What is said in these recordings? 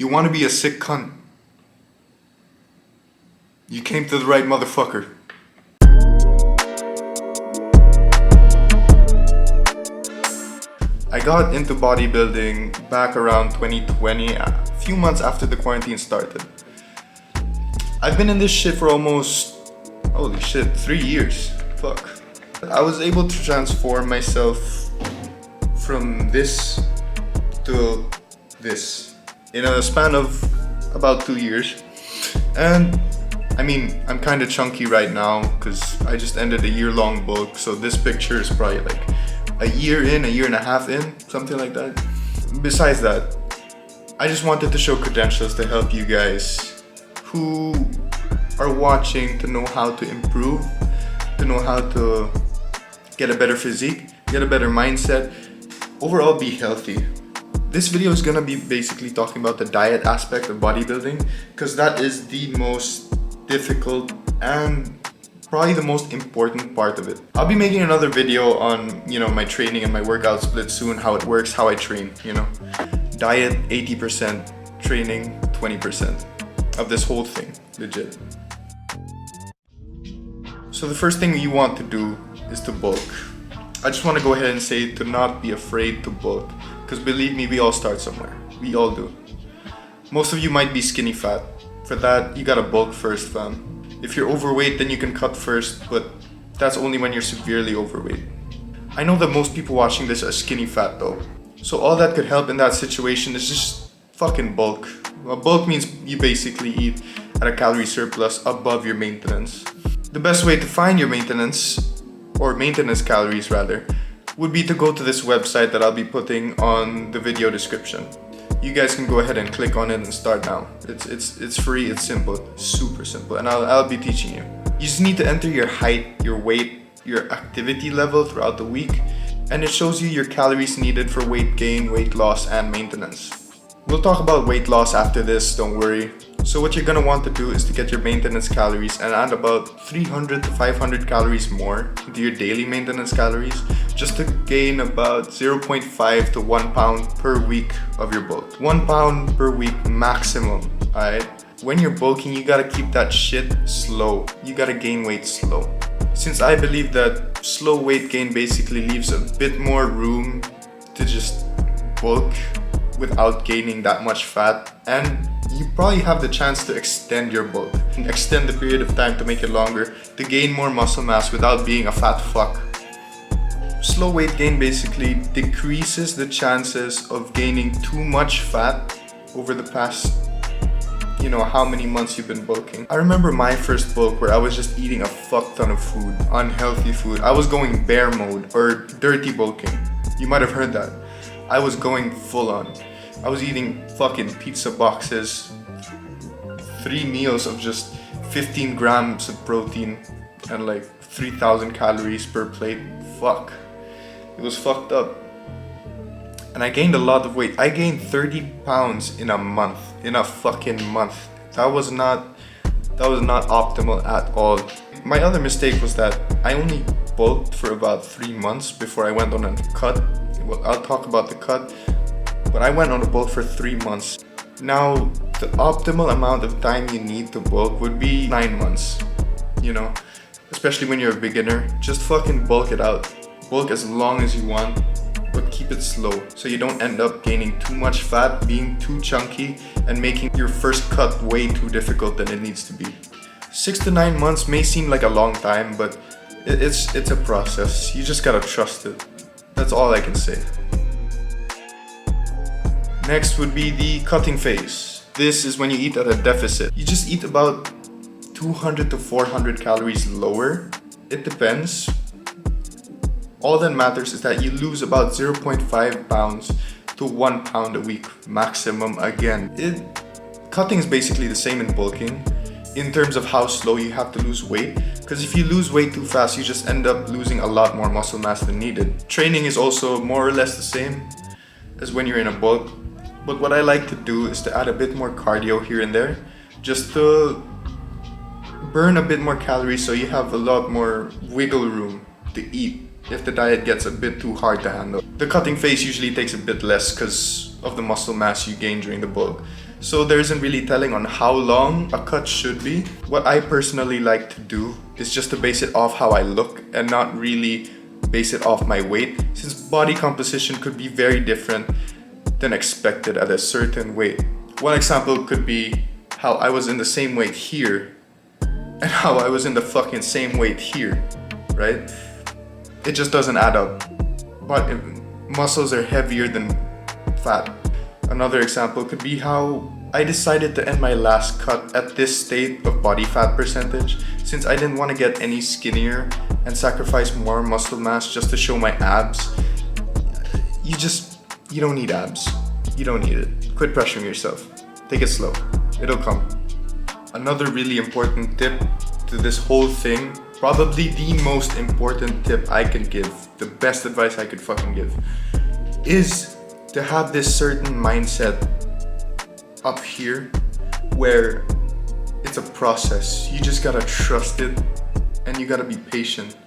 You want to be a sick cunt? You came to the right motherfucker. I got into bodybuilding back around 2020, a few months after the quarantine started. I've been in this shit for almost, holy shit, 3 years. Fuck. I was able to transform myself from this to this in a span of about 2 years. And I mean, I'm kind of chunky right now because I just ended a year-long bulk, so this picture is probably like a year in, a year and a half in, something like that. Besides that, I just wanted to show credentials to help you guys who are watching to know how to improve, to know how to get a better physique, get a better mindset, overall be healthy. This video is gonna be basically talking about the diet aspect of bodybuilding because that is the most difficult and probably the most important part of it. I'll be making another video on, my training and my workout split soon, how it works, how I train, Diet 80%, training 20% of this whole thing, legit. So the first thing you want to do is to bulk. I just want to go ahead and say to not be afraid to bulk, because believe me, we all start somewhere. We all do. Most of you might be skinny fat. For that, you gotta bulk first, fam. If you're overweight, then you can cut first, but that's only when you're severely overweight. I know that most people watching this are skinny fat though. So all that could help in that situation is just fucking bulk. Well, bulk means you basically eat at a calorie surplus above your maintenance. The best way to find your maintenance, or maintenance calories rather, would be to go to this website that I'll be putting on the video description. You guys can go ahead and click on it and start now. It's free, it's simple, super simple, and I'll be teaching you. You just need to enter your height, your weight, your activity level throughout the week, and it shows you your calories needed for weight gain, weight loss, and maintenance. We'll talk about weight loss after this, don't worry. So what you're gonna want to do is to get your maintenance calories and add about 300 to 500 calories more to your daily maintenance calories, just to gain about 0.5 to 1 pound per week of your bulk. 1 pound per week maximum, alright? When you're bulking, you gotta keep that shit slow. You gotta gain weight slow. Since I believe that slow weight gain basically leaves a bit more room to just bulk without gaining that much fat, and you probably have the chance to extend your bulk, extend the period of time to make it longer, to gain more muscle mass without being a fat fuck. Slow weight gain basically decreases the chances of gaining too much fat over the past, how many months you've been bulking. I remember my first bulk where I was just eating a fuck ton of food, unhealthy food. I was going bear mode or dirty bulking. You might have heard that. I was going full on. I was eating fucking pizza boxes, 3 meals of just 15 grams of protein and like 3,000 calories per plate. Fuck. It was fucked up. And I gained a lot of weight. I gained 30 pounds in a month. In a fucking month. That was not optimal at all. My other mistake was that I only bulked for about 3 months before I went on a cut. Well, I'll talk about the cut. But I went on a bulk for 3 months. Now, the optimal amount of time you need to bulk would be 9 months. Especially when you're a beginner. Just fucking bulk it out. Bulk as long as you want, but keep it slow so you don't end up gaining too much fat, being too chunky, and making your first cut way too difficult than it needs to be. 6 to 9 months may seem like a long time, but it's a process. You just gotta trust it. That's all I can say. Next would be the cutting phase. This is when you eat at a deficit. You just eat about 200 to 400 calories lower. It depends. All that matters is that you lose about 0.5 pounds to 1 pound a week maximum again. Cutting is basically the same in bulking in terms of how slow you have to lose weight, because if you lose weight too fast, you just end up losing a lot more muscle mass than needed. Training is also more or less the same as when you're in a bulk. But what I like to do is to add a bit more cardio here and there, just to burn a bit more calories so you have a lot more wiggle room to eat if the diet gets a bit too hard to handle. The cutting phase usually takes a bit less because of the muscle mass you gain during the bulk. So there isn't really telling on how long a cut should be. What I personally like to do is just to base it off how I look and not really base it off my weight, since body composition could be very different than expected at a certain weight. One example could be how I was in the same weight here and how I was in the fucking same weight here, right? It just doesn't add up. But muscles are heavier than fat. Another example could be how I decided to end my last cut at this state of body fat percentage, since I didn't want to get any skinnier and sacrifice more muscle mass just to show my abs. You don't need abs. You don't need it. Quit pressuring yourself. Take it slow. It'll come. Another really important tip to this whole thing, probably the most important tip I can give, the best advice I could fucking give, is to have this certain mindset up here where it's a process. You just gotta trust it and you gotta be patient.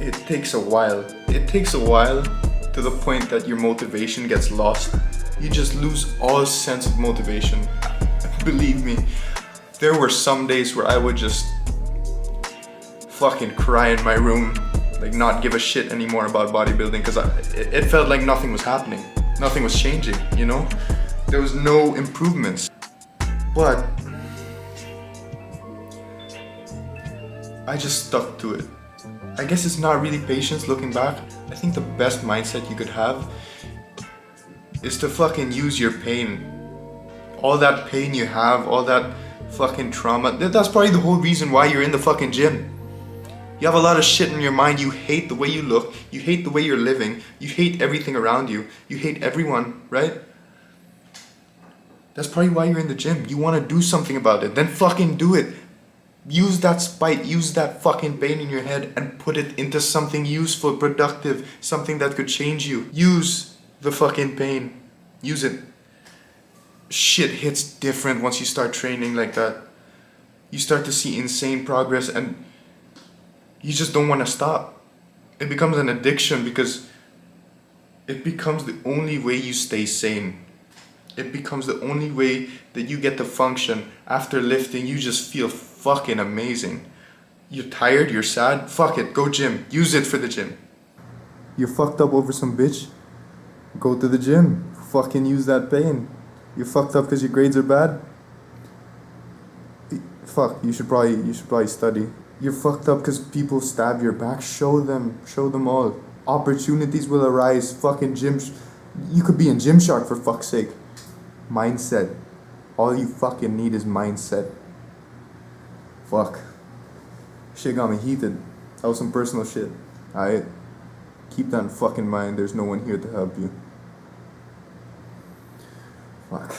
It takes a while. It takes a while to the point that your motivation gets lost. You just lose all sense of motivation. Believe me, there were some days where I would just fucking cry in my room, like not give a shit anymore about bodybuilding, because it felt like nothing was happening. Nothing was changing, you know? There was no improvements. But I just stuck to it. I guess it's not really patience looking back. I think the best mindset you could have is to fucking use your pain. All that pain you have, all that fucking trauma, that's probably the whole reason why you're in the fucking gym. You have a lot of shit in your mind. You hate the way you look. You hate the way you're living. You hate everything around you. You hate everyone, right? That's probably why you're in the gym. You want to do something about it. Then fucking do it. Use that spite, use that fucking pain in your head and put it into something useful, productive, something that could change you. Use the fucking pain. Use it. Shit hits different once you start training like that. You start to see insane progress and you just don't want to stop. It becomes an addiction because it becomes the only way you stay sane. It becomes the only way that you get to function. After lifting, you just feel fucking amazing. You're tired, you're sad, fuck it, go gym. Use it for the gym. You're fucked up over some bitch, go to the gym. Fucking use that pain. You're fucked up because your grades are bad? Fuck, you should probably study. You're fucked up because people stab your back? Show them all. Opportunities will arise. Fucking gyms. You could be in Gymshark for fuck's sake. Mindset. All you fucking need is mindset. Fuck. Shit got me heated. That was some personal shit. Alright? Keep that in fucking mind. There's no one here to help you. Fuck.